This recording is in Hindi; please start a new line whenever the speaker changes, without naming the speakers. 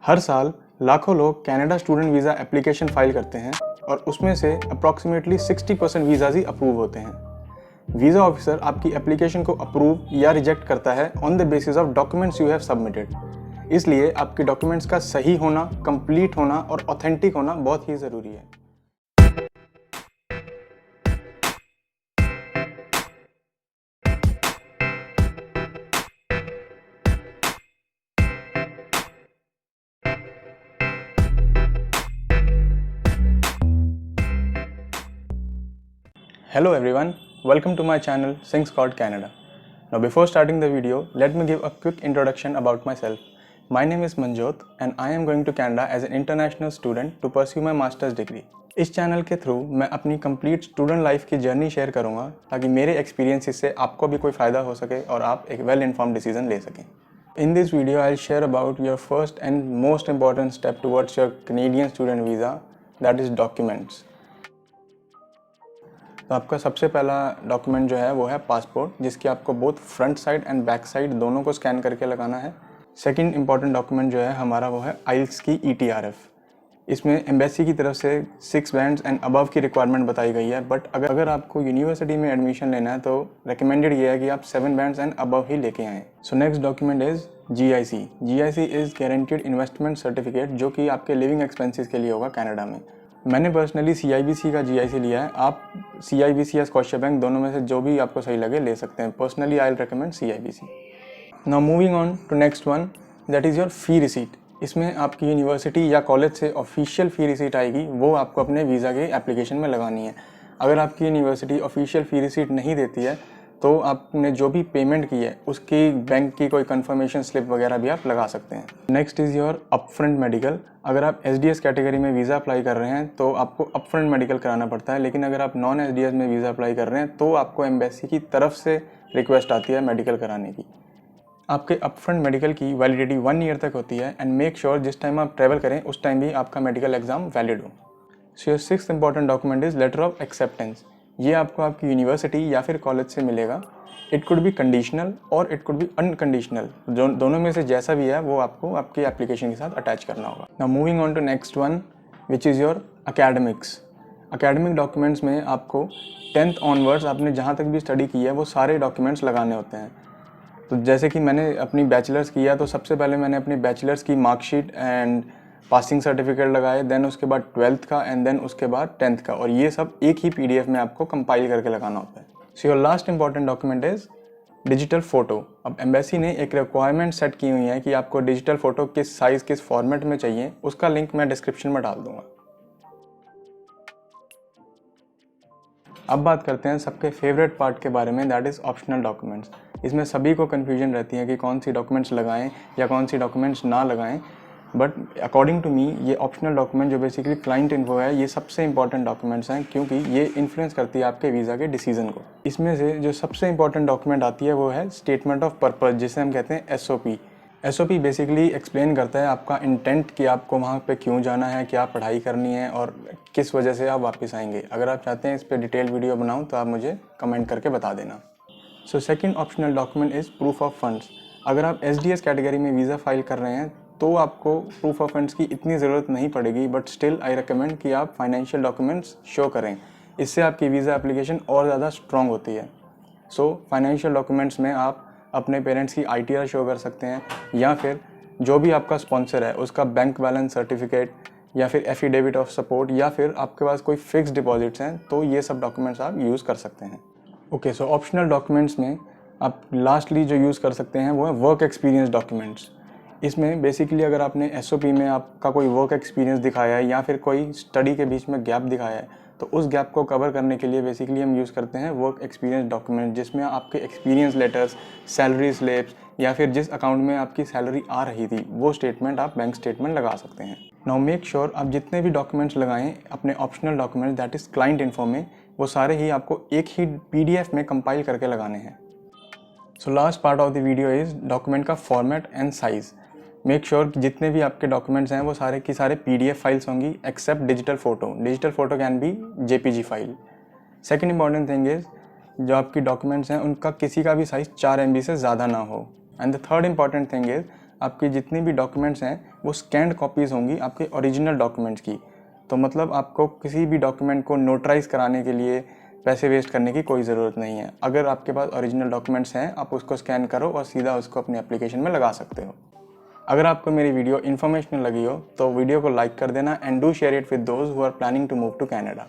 हर साल लाखों लोग Canada student visa application file करते हैं और उसमें से अप्रॉक्सीमेटली 60% वीज़ाज ही अप्रूव होते हैं। वीज़ा ऑफिसर आपकी एप्लीकेशन को अप्रूव या रिजेक्ट करता है on the basis of documents you have submitted. इसलिए आपके डॉक्यूमेंट्स का सही होना, कंप्लीट होना और ऑथेंटिक होना बहुत ही ज़रूरी है। Hello everyone, welcome to my channel Sing Scott Canada. Now before starting the video, let me give a quick introduction about myself. My name is Manjot and I am going to Canada as an international student to pursue my master's degree. इस चैनल के थ्रू मैं अपनी कंप्लीट स्टूडेंट लाइफ की जर्नी शेयर करूंगा ताकि मेरे एक्सपीरियंसेस से आपको भी कोई फ़ायदा हो सके और आप एक वेल इन्फॉर्म्ड डिसीजन ले सकें। In this video, I'll share about your first and most important step towards your Canadian student visa, that is documents. तो आपका सबसे पहला डॉक्यूमेंट जो है वो है पासपोर्ट, जिसकी आपको both front side and back side दोनों को स्कैन करके लगाना है। सेकंड इंपॉर्टेंट डॉक्यूमेंट जो है हमारा वो है आइल्स की ETRF। इसमें एम्बेसी की तरफ से 6 बैंड्स एंड अबव की रिक्वायरमेंट बताई गई है, बट अगर आपको यूनिवर्सिटी में एडमिशन लेना है तो रिकमेंडेड ये है कि आप 7 बैंड्स एंड अबव ही लेके आएँ। So next document is GIC। GIC is guaranteed investment certificate, जो कि आपके लिविंग एक्सपेंसेस के लिए होगा कनाडा में। मैंने पर्सनली CIBC का GIC लिया है। आप CIBC या स्कॉटिया बैंक दोनों में से जो भी आपको सही लगे ले सकते हैं। Personally I will recommend CIBC। Now moving on to next one, that is your fee receipt. इसमें आपकी यूनिवर्सिटी या कॉलेज से ऑफिशियल फ़ी रिसीट आएगी, वो आपको अपने वीज़ा के एप्लीकेशन में लगानी है। अगर आपकी यूनिवर्सिटी ऑफिशियल फ़ी रिसीट नहीं देती है तो आपने जो भी पेमेंट की है उसकी बैंक की कोई कंफर्मेशन स्लिप वगैरह भी आप लगा सकते हैं। Next is your upfront medical. अगर आप SDS कैटेगरी में वीज़ा अप्लाई कर रहे हैं तो आपको अपफ्रंट मेडिकल कराना पड़ता है, लेकिन अगर आप नॉन SDS में वीज़ा अप्लाई कर रहे हैं तो आपको एम्बेसी की तरफ से रिक्वेस्ट आती है मेडिकल कराने की। आपके अपफ्रंट मेडिकल की वैलिडिटी 1 ईयर तक होती है एंड मेक श्योर जिस टाइम आप ट्रैवल करें उस टाइम भी आपका मेडिकल एग्जाम वैलिड हो। So your 6th important document is letter of acceptance. ये आपको आपकी यूनिवर्सिटी या फिर कॉलेज से मिलेगा। इट कुड बी कंडीशनल और इट कुड बी अनकंडीशनल, जो दोनों में से जैसा भी है वो आपको आपकी एप्लीकेशन के साथ अटैच करना होगा। Now moving on to next one, which is your academics. Academic documents में आपको 10th ऑनवर्ड्स आपने जहाँ तक भी स्टडी की है वो सारे डॉक्यूमेंट्स लगाने होते हैं। तो जैसे कि मैंने अपनी बैचलर्स किया तो सबसे पहले मैंने अपनी बैचलर्स की मार्कशीट एंड पासिंग सर्टिफिकेट लगाए, देन उसके बाद 12th का एंड देन उसके बाद 10th का, और ये सब एक ही PDF में आपको कंपाइल करके लगाना होता है। So your last important document is digital photo. अब एम्बेसी ने एक रिक्वायरमेंट सेट की हुई है कि आपको डिजिटल फ़ोटो किस साइज़ किस फॉर्मेट में चाहिए, उसका लिंक मैं डिस्क्रिप्शन में डाल दूंगा। अब बात करते हैं सबके फेवरेट पार्ट के बारे में, दैट इज़ ऑप्शनल डॉक्यूमेंट्स। इसमें सभी को कन्फ्यूजन रहती है कि कौन सी डॉक्यूमेंट्स लगाएं या कौन सी डॉक्यूमेंट्स ना लगाएं, बट अकॉर्डिंग टू मी ये ऑप्शनल डॉक्यूमेंट जो बेसिकली क्लाइंट इन्फो है, ये सबसे इंपॉर्टेंट डॉक्यूमेंट्स हैं क्योंकि ये इन्फ्लुएंस करती है आपके वीज़ा के डिसीजन को। इसमें से जो सबसे इंपॉर्टेंट डॉक्यूमेंट आती है वो है स्टेटमेंट ऑफ पर्पज़, जिसे हम कहते हैं SOP। SOP बेसिकली एक्सप्लेन करता है आपका इंटेंट कि आपको वहाँ पे क्यों जाना है, क्या पढ़ाई करनी है और किस वजह से आप वापस आएंगे। अगर आप चाहते हैं इस पर डिटेल वीडियो बनाऊँ तो आप मुझे कमेंट करके बता देना। So second optional document is proof of funds. अगर आप SDS कैटेगरी में वीज़ा फाइल कर रहे हैं तो आपको प्रूफ ऑफ फंड्स की इतनी ज़रूरत नहीं पड़ेगी, बट स्टिल आई रिकमेंड कि आप फाइनेंशियल डॉक्यूमेंट्स शो करें। इससे आपकी वीज़ा एप्लीकेशन और ज़्यादा स्ट्रॉन्ग होती है। सो फाइनेंशियल डॉक्यूमेंट्स में आप अपने पेरेंट्स की ITR शो कर सकते हैं, या फिर जो भी आपका स्पॉन्सर है उसका बैंक बैलेंस सर्टिफिकेट, या फिर एफिडेविट ऑफ सपोर्ट, या फिर आपके पास कोई फिक्स डिपॉजिट्स हैं तो ये सब डॉक्यूमेंट्स आप यूज़ कर सकते हैं। ओके, सो ऑप्शनल डॉक्यूमेंट्स में आप लास्टली जो यूज़ कर सकते हैं वो है वर्क एक्सपीरियंस डॉक्यूमेंट्स। इसमें बेसिकली अगर आपने SOP में आपका कोई वर्क एक्सपीरियंस दिखाया है या फिर कोई स्टडी के बीच में गैप दिखाया है तो उस गैप को कवर करने के लिए बेसिकली हम यूज़ करते हैं वर्क एक्सपीरियंस डॉक्यूमेंट, जिसमें आपके एक्सपीरियंस लेटर्स, सैलरी स्लिप्स, या फिर जिस अकाउंट में आपकी सैलरी आ रही थी वो स्टेटमेंट आप बैंक स्टेटमेंट लगा सकते हैं। नाउ मेक श्योर आप जितने भी डॉक्यूमेंट्स लगाएं अपने optional document that is client info में, वो सारे ही आपको एक ही PDF में कंपाइल करके लगाने हैं। So last part of the video is document का format and size. Make sure कि जितने भी आपके डॉक्यूमेंट्स हैं वो सारे की सारे PDF फाइल्स होंगी except digital photo. Digital photo can be JPG file. Second important thing is जो आपकी डॉक्यूमेंट्स हैं उनका किसी का भी साइज़ 4 MB से ज़्यादा ना हो। And the third important thing is आपकी जितनी भी डॉक्यूमेंट्स हैं वो स्कैंड कॉपीज़ होंगी आपके ओरिजिनल डॉक्यूमेंट्स की। तो मतलब आपको किसी भी डॉक्यूमेंट को नोटराइज कराने के लिए पैसे वेस्ट करने की कोई ज़रूरत नहीं है। अगर आपके पास ओरिजिनल डॉक्यूमेंट्स हैं, आप उसको स्कैन करो और सीधा उसको अपनी एप्लीकेशन में लगा सकते हो। अगर आपको मेरी वीडियो इन्फॉर्मेशनल लगी हो तो वीडियो को लाइक कर देना and do share it with those who are planning to move to Canada.